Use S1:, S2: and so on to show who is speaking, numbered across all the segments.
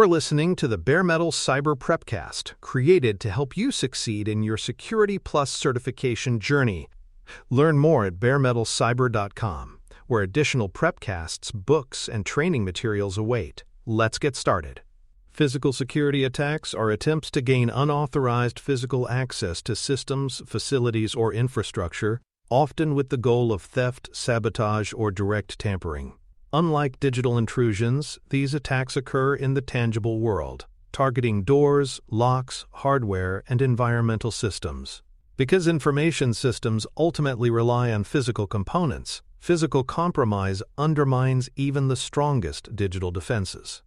S1: You're listening to the Bare Metal Cyber Prepcast, created to help you succeed in your Security Plus certification journey. Learn more at baremetalcyber.com, where additional prepcasts, books, and training materials await. Let's get started. Physical security attacks are attempts to gain unauthorized physical access to systems, facilities, or infrastructure, often with the goal of theft, sabotage, or direct tampering. Unlike digital intrusions, these attacks occur in the tangible world, targeting doors, locks, hardware, and environmental systems. Because information systems ultimately rely on physical components, physical compromise undermines even the strongest digital defenses.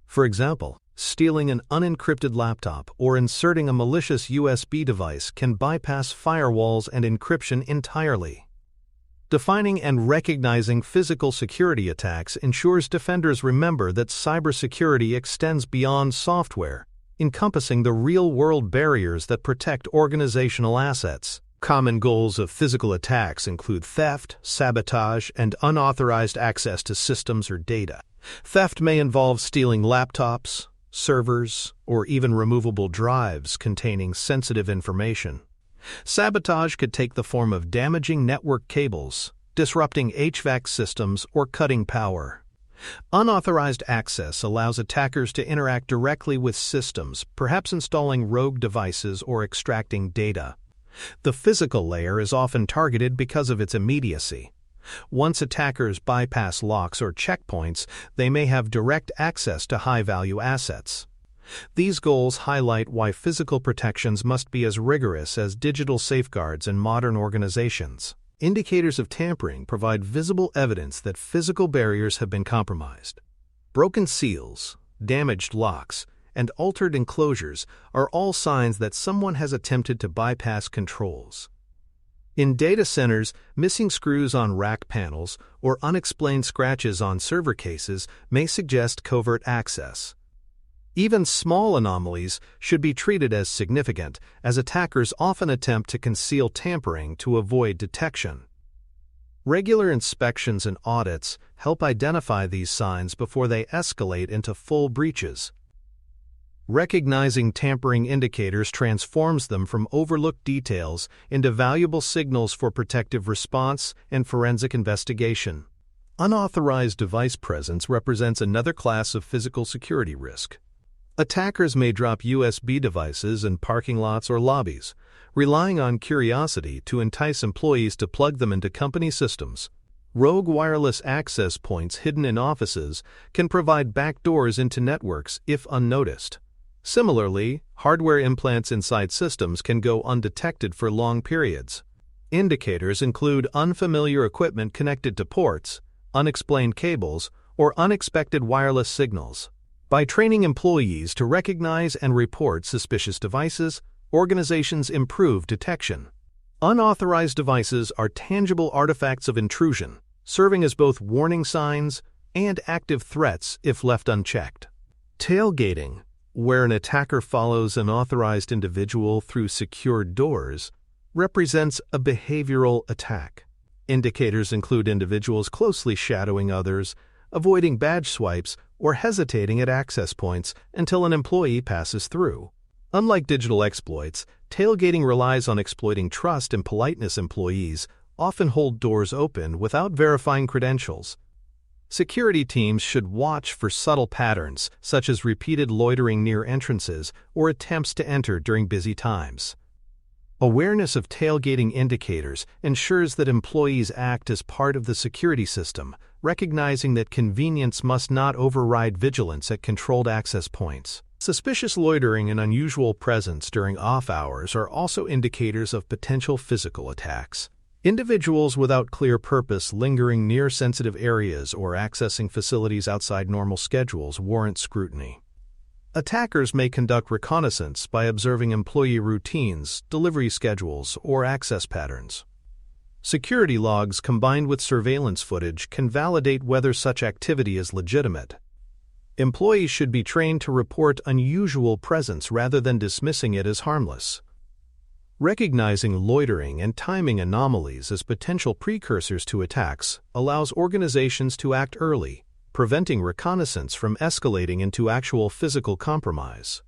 S1: For example, stealing an unencrypted laptop or inserting a malicious USB device can bypass firewalls and encryption entirely. Defining and recognizing physical security attacks ensures defenders remember that cybersecurity extends beyond software, encompassing the real-world barriers that protect organizational assets. Common goals of physical attacks include theft, sabotage, and unauthorized access to systems or data. Theft may involve stealing laptops, servers, or even removable drives containing sensitive information. Sabotage could take the form of damaging network cables, disrupting HVAC systems, or cutting power. Unauthorized access allows attackers to interact directly with systems, perhaps installing rogue devices or extracting data. The physical layer is often targeted because of its immediacy. Once attackers bypass locks or checkpoints, they may have direct access to high-value assets. These goals highlight why physical protections must be as rigorous as digital safeguards in modern organizations. Indicators of tampering provide visible evidence that physical barriers have been compromised. Broken seals, damaged locks, and altered enclosures are all signs that someone has attempted to bypass controls. In data centers, missing screws on rack panels or unexplained scratches on server cases may suggest covert access. Even small anomalies should be treated as significant, as attackers often attempt to conceal tampering to avoid detection. Regular inspections and audits help identify these signs before they escalate into full breaches. Recognizing tampering indicators transforms them from overlooked details into valuable signals for protective response and forensic investigation. Unauthorized device presence represents another class of physical security risk. Attackers may drop USB devices in parking lots or lobbies, relying on curiosity to entice employees to plug them into company systems. Rogue wireless access points hidden in offices can provide backdoors into networks if unnoticed. Similarly, hardware implants inside systems can go undetected for long periods. Indicators include unfamiliar equipment connected to ports, unexplained cables, or unexpected wireless signals. By training employees to recognize and report suspicious devices, organizations improve detection. Unauthorized devices are tangible artifacts of intrusion, serving as both warning signs and active threats if left unchecked. Tailgating, where an attacker follows an authorized individual through secured doors, represents a behavioral attack. Indicators include individuals closely shadowing others, avoiding badge swipes, or hesitating at access points until an employee passes through. Unlike digital exploits, tailgating relies on exploiting trust and politeness. Employees often hold doors open without verifying credentials. Security teams should watch for subtle patterns, such as repeated loitering near entrances or attempts to enter during busy times. Awareness of tailgating indicators ensures that employees act as part of the security system, recognizing that convenience must not override vigilance at controlled access points. Suspicious loitering and unusual presence during off hours are also indicators of potential physical attacks. Individuals without clear purpose lingering near sensitive areas or accessing facilities outside normal schedules warrant scrutiny. Attackers may conduct reconnaissance by observing employee routines, delivery schedules, or access patterns. Security logs combined with surveillance footage can validate whether such activity is legitimate. Employees should be trained to report unusual presence rather than dismissing it as harmless. Recognizing loitering and timing anomalies as potential precursors to attacks allows organizations to act early, preventing reconnaissance from escalating into actual physical compromise.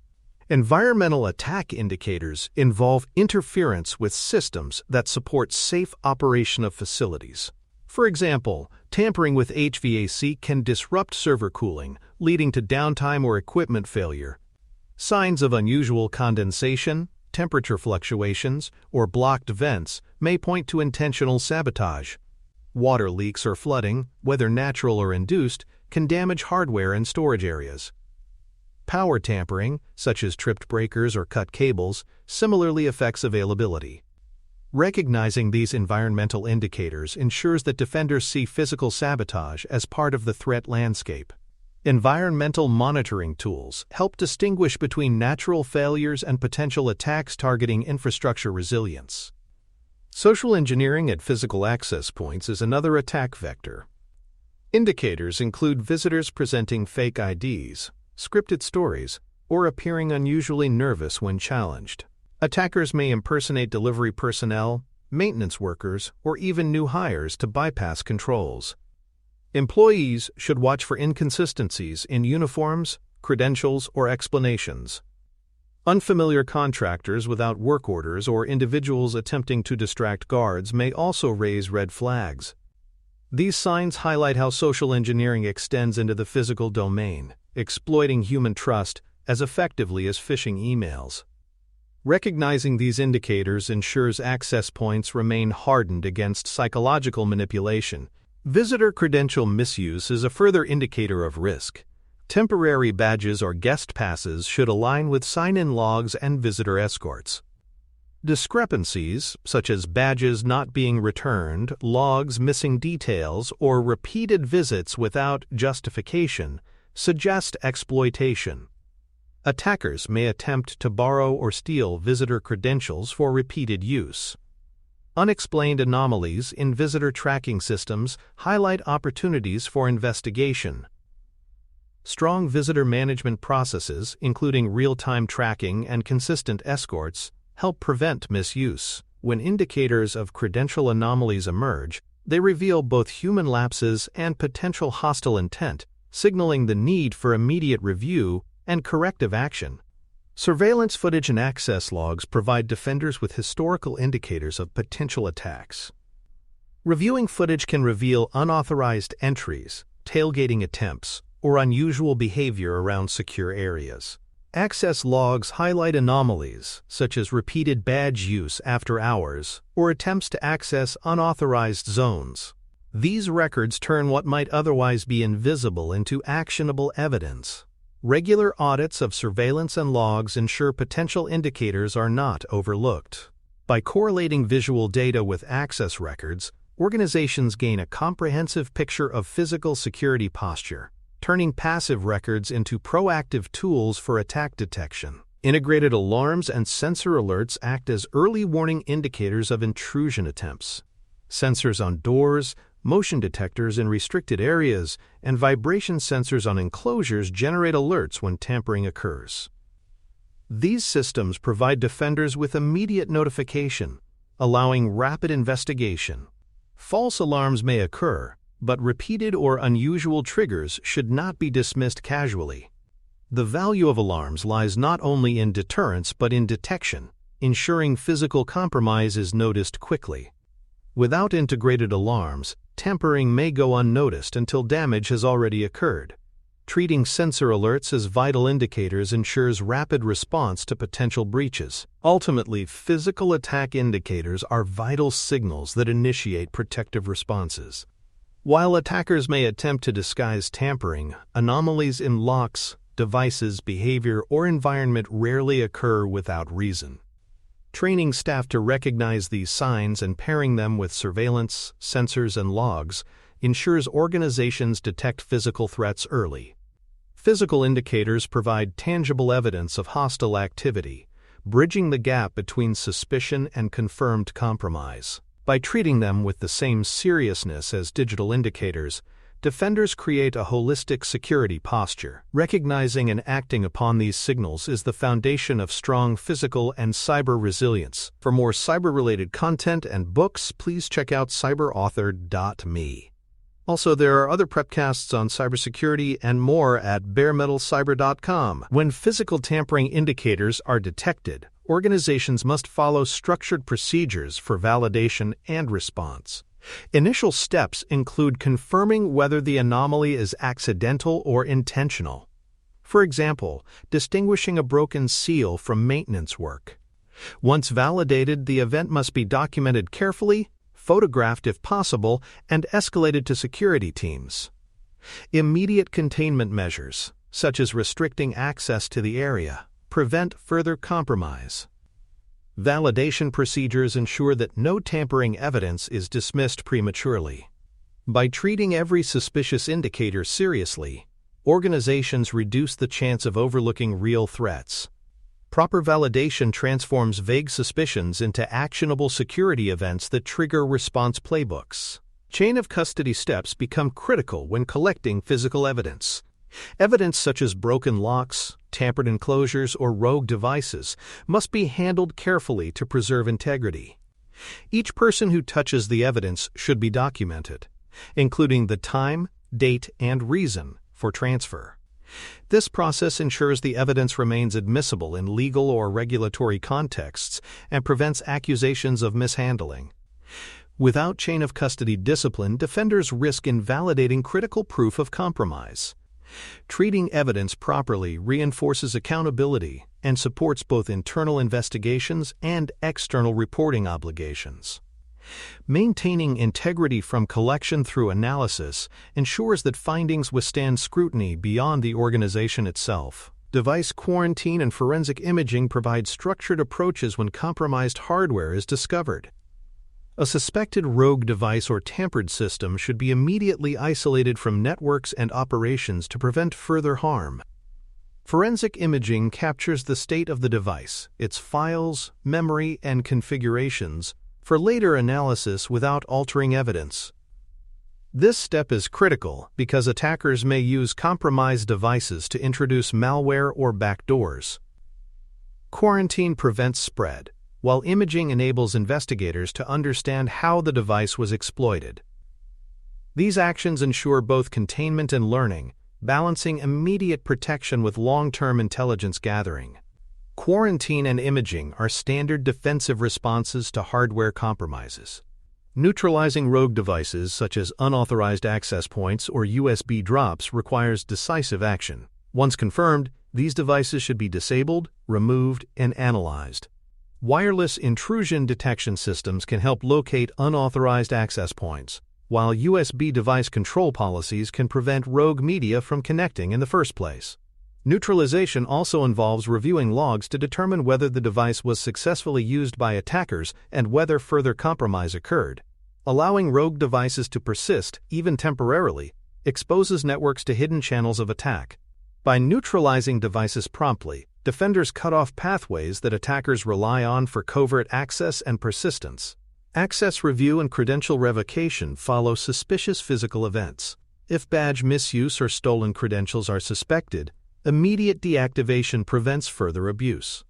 S1: Environmental attack indicators involve interference with systems that support safe operation of facilities. For example, tampering with HVAC can disrupt server cooling, leading to downtime or equipment failure. Signs of unusual condensation, temperature fluctuations, or blocked vents may point to intentional sabotage. Water leaks or flooding, whether natural or induced, can damage hardware and storage areas. Power tampering, such as tripped breakers or cut cables, similarly affects availability. Recognizing these environmental indicators ensures that defenders see physical sabotage as part of the threat landscape. Environmental monitoring tools help distinguish between natural failures and potential attacks targeting infrastructure resilience. Social engineering at physical access points is another attack vector. Indicators include visitors presenting fake IDs, scripted stories, or appearing unusually nervous when challenged. Attackers may impersonate delivery personnel, maintenance workers, or even new hires to bypass controls. Employees should watch for inconsistencies in uniforms, credentials, or explanations. Unfamiliar contractors without work orders or individuals attempting to distract guards may also raise red flags. These signs highlight how social engineering extends into the physical domain, exploiting human trust as effectively as phishing emails. Recognizing these indicators ensures access points remain hardened against psychological manipulation. Visitor credential misuse is a further indicator of risk. Temporary badges or guest passes should align with sign-in logs and visitor escorts. Discrepancies, such as badges not being returned, logs missing details, or repeated visits without justification, suggest exploitation. Attackers may attempt to borrow or steal visitor credentials for repeated use. Unexplained anomalies in visitor tracking systems highlight opportunities for investigation. Strong visitor management processes, including real-time tracking and consistent escorts, help prevent misuse. When indicators of credential anomalies emerge, they reveal both human lapses and potential hostile intent, signaling the need for immediate review and corrective action. Surveillance footage and access logs provide defenders with historical indicators of potential attacks. Reviewing footage can reveal unauthorized entries, tailgating attempts, or unusual behavior around secure areas. Access logs highlight anomalies, such as repeated badge use after hours or attempts to access unauthorized zones. These records turn what might otherwise be invisible into actionable evidence. Regular audits of surveillance and logs ensure potential indicators are not overlooked. By correlating visual data with access records, organizations gain a comprehensive picture of physical security posture, turning passive records into proactive tools for attack detection. Integrated alarms and sensor alerts act as early warning indicators of intrusion attempts. Sensors on doors, motion detectors in restricted areas, and vibration sensors on enclosures generate alerts when tampering occurs. These systems provide defenders with immediate notification, allowing rapid investigation. False alarms may occur, but repeated or unusual triggers should not be dismissed casually. The value of alarms lies not only in deterrence but in detection, ensuring physical compromise is noticed quickly. Without integrated alarms, tampering may go unnoticed until damage has already occurred. Treating sensor alerts as vital indicators ensures rapid response to potential breaches. Ultimately, physical attack indicators are vital signals that initiate protective responses. While attackers may attempt to disguise tampering, anomalies in locks, devices, behavior, or environment rarely occur without reason. Training staff to recognize these signs and pairing them with surveillance, sensors, and logs ensures organizations detect physical threats early. Physical indicators provide tangible evidence of hostile activity, bridging the gap between suspicion and confirmed compromise. By treating them with the same seriousness as digital indicators, defenders create a holistic security posture. Recognizing and acting upon these signals is the foundation of strong physical and cyber resilience. For more cyber-related content and books, please check out cyberauthor.me. Also, there are other prepcasts on cybersecurity and more at baremetalcyber.com. When physical tampering indicators are detected, organizations must follow structured procedures for validation and response. Initial steps include confirming whether the anomaly is accidental or intentional. For example, distinguishing a broken seal from maintenance work. Once validated, the event must be documented carefully, photographed if possible, and escalated to security teams. Immediate containment measures, such as restricting access to the area, prevent further compromise. Validation procedures ensure that no tampering evidence is dismissed prematurely. By treating every suspicious indicator seriously, organizations reduce the chance of overlooking real threats. Proper validation transforms vague suspicions into actionable security events that trigger response playbooks. Chain of custody steps become critical when collecting physical evidence. Evidence such as broken locks, tampered enclosures, or rogue devices must be handled carefully to preserve integrity. Each person who touches the evidence should be documented, including the time, date, and reason for transfer. This process ensures the evidence remains admissible in legal or regulatory contexts and prevents accusations of mishandling. Without chain of custody discipline, defenders risk invalidating critical proof of compromise. Treating evidence properly reinforces accountability and supports both internal investigations and external reporting obligations. Maintaining integrity from collection through analysis ensures that findings withstand scrutiny beyond the organization itself. Device quarantine and forensic imaging provide structured approaches when compromised hardware is discovered. A suspected rogue device or tampered system should be immediately isolated from networks and operations to prevent further harm. Forensic imaging captures the state of the device, its files, memory, and configurations, for later analysis without altering evidence. This step is critical because attackers may use compromised devices to introduce malware or backdoors. Quarantine prevents spread, while imaging enables investigators to understand how the device was exploited. These actions ensure both containment and learning, balancing immediate protection with long-term intelligence gathering. Quarantine and imaging are standard defensive responses to hardware compromises. Neutralizing rogue devices such as unauthorized access points or USB drops requires decisive action. Once confirmed, these devices should be disabled, removed, and analyzed. Wireless intrusion detection systems can help locate unauthorized access points, while USB device control policies can prevent rogue media from connecting in the first place. Neutralization also involves reviewing logs to determine whether the device was successfully used by attackers and whether further compromise occurred. Allowing rogue devices to persist, even temporarily, exposes networks to hidden channels of attack. By neutralizing devices promptly, defenders cut off pathways that attackers rely on for covert access and persistence. Access review and credential revocation follow suspicious physical events. If badge misuse or stolen credentials are suspected, immediate deactivation prevents further abuse.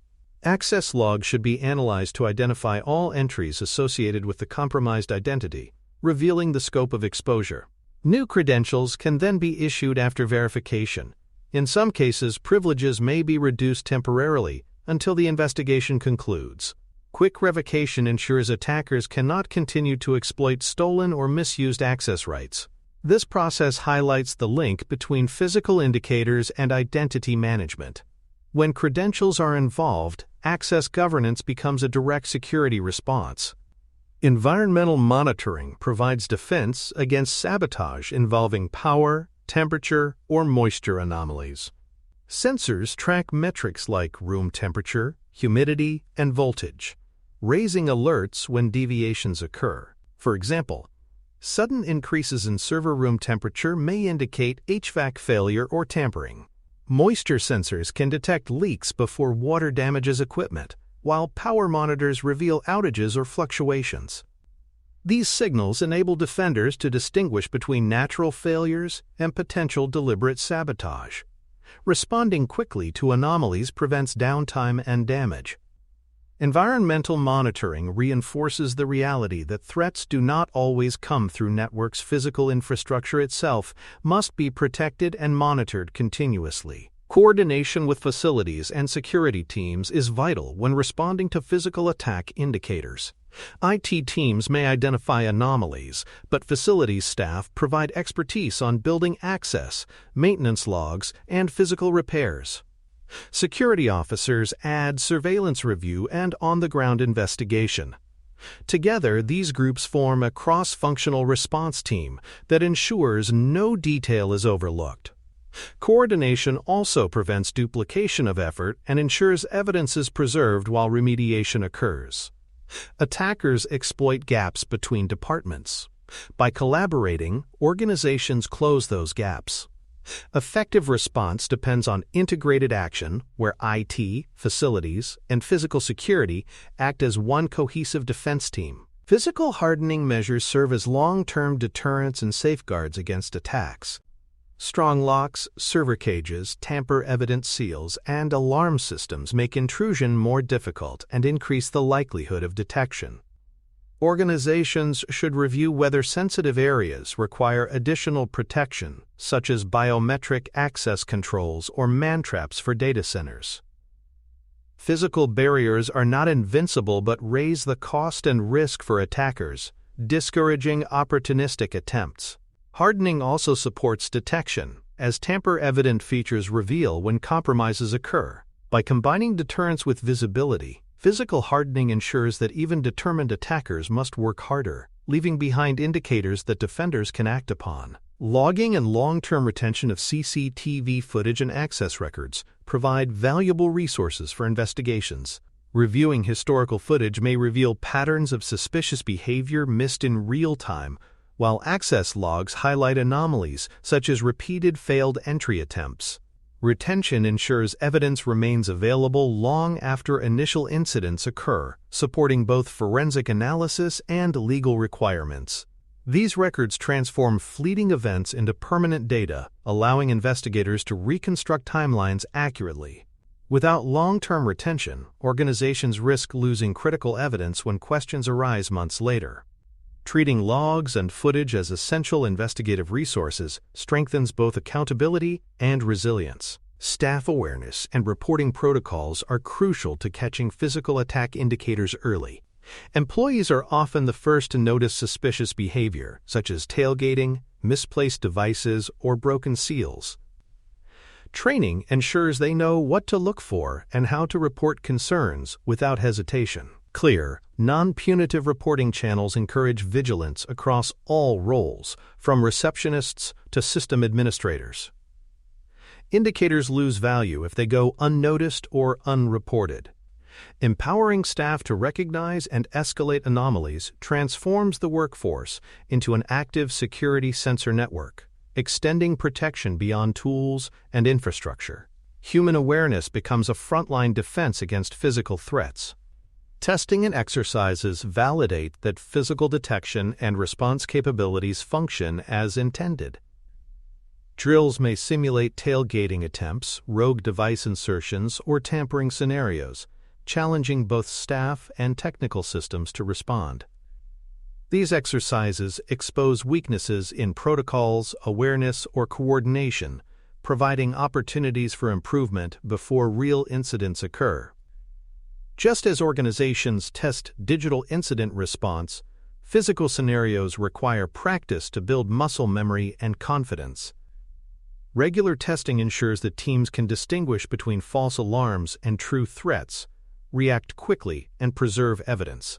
S1: Access logs should be analyzed to identify all entries associated with the compromised identity, revealing the scope of exposure. New credentials can then be issued after verification. In some cases, privileges may be reduced temporarily until the investigation concludes. Quick revocation ensures attackers cannot continue to exploit stolen or misused access rights. This process highlights the link between physical indicators and identity management. When credentials are involved, access governance becomes a direct security response. Environmental monitoring provides defense against sabotage involving power, temperature, or moisture anomalies. Sensors track metrics like room temperature, humidity, and voltage, raising alerts when deviations occur. For example, sudden increases in server room temperature may indicate HVAC failure or tampering. Moisture sensors can detect leaks before water damages equipment, while power monitors reveal outages or fluctuations. These signals enable defenders to distinguish between natural failures and potential deliberate sabotage. Responding quickly to anomalies prevents downtime and damage. Environmental monitoring reinforces the reality that threats do not always come through networks. Physical infrastructure itself must be protected and monitored continuously. Coordination with facilities and security teams is vital when responding to physical attack indicators. IT teams may identify anomalies, but facilities staff provide expertise on building access, maintenance logs, and physical repairs. Security officers add surveillance review and on-the-ground investigation. Together, these groups form a cross-functional response team that ensures no detail is overlooked. Coordination also prevents duplication of effort and ensures evidence is preserved while remediation occurs. Attackers exploit gaps between departments. By collaborating, organizations close those gaps. Effective response depends on integrated action, where IT, facilities, and physical security act as one cohesive defense team. Physical hardening measures serve as long-term deterrents and safeguards against attacks. Strong locks, server cages, tamper-evident seals, and alarm systems make intrusion more difficult and increase the likelihood of detection. Organizations should review whether sensitive areas require additional protection, such as biometric access controls or man-traps for data centers. Physical barriers are not invincible but raise the cost and risk for attackers, discouraging opportunistic attempts. Hardening also supports detection, as tamper-evident features reveal when compromises occur. By combining deterrence with visibility, physical hardening ensures that even determined attackers must work harder, leaving behind indicators that defenders can act upon. Logging and long-term retention of CCTV footage and access records provide valuable resources for investigations. Reviewing historical footage may reveal patterns of suspicious behavior missed in real time, while access logs highlight anomalies such as repeated failed entry attempts. Retention ensures evidence remains available long after initial incidents occur, supporting both forensic analysis and legal requirements. These records transform fleeting events into permanent data, allowing investigators to reconstruct timelines accurately. Without long-term retention, organizations risk losing critical evidence when questions arise months later. Treating logs and footage as essential investigative resources strengthens both accountability and resilience. Staff awareness and reporting protocols are crucial to catching physical attack indicators early. Employees are often the first to notice suspicious behavior, such as tailgating, misplaced devices, or broken seals. Training ensures they know what to look for and how to report concerns without hesitation. Clear, non-punitive reporting channels encourage vigilance across all roles, from receptionists to system administrators. Indicators lose value if they go unnoticed or unreported. Empowering staff to recognize and escalate anomalies transforms the workforce into an active security sensor network, extending protection beyond tools and infrastructure. Human awareness becomes a frontline defense against physical threats. Testing and exercises validate that physical detection and response capabilities function as intended. Drills may simulate tailgating attempts, rogue device insertions, or tampering scenarios, challenging both staff and technical systems to respond. These exercises expose weaknesses in protocols, awareness, or coordination, providing opportunities for improvement before real incidents occur. Just as organizations test digital incident response, physical scenarios require practice to build muscle memory and confidence. Regular testing ensures that teams can distinguish between false alarms and true threats, react quickly, and preserve evidence.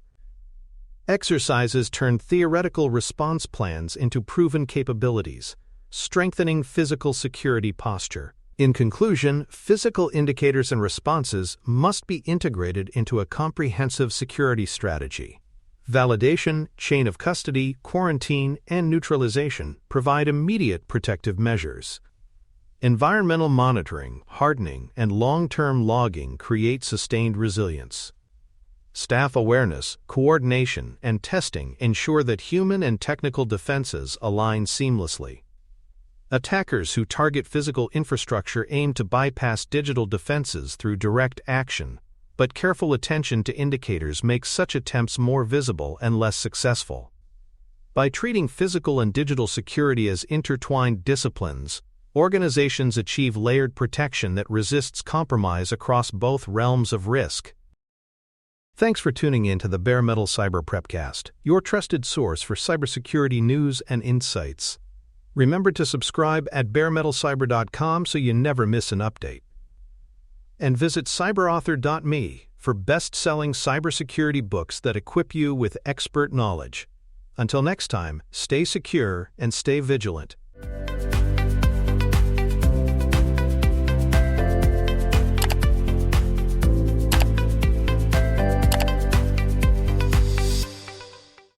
S1: Exercises turn theoretical response plans into proven capabilities, strengthening physical security posture. In conclusion, physical indicators and responses must be integrated into a comprehensive security strategy. Validation, chain of custody, quarantine, and neutralization provide immediate protective measures. Environmental monitoring, hardening, and long-term logging create sustained resilience. Staff awareness, coordination, and testing ensure that human and technical defenses align seamlessly. Attackers who target physical infrastructure aim to bypass digital defenses through direct action, but careful attention to indicators makes such attempts more visible and less successful. By treating physical and digital security as intertwined disciplines, organizations achieve layered protection that resists compromise across both realms of risk. Thanks for tuning in to the Bare Metal Cyber Prepcast, your trusted source for cybersecurity news and insights. Remember to subscribe at baremetalcyber.com so you never miss an update. And visit cyberauthor.me for best-selling cybersecurity books that equip you with expert knowledge. Until next time, stay secure and stay vigilant.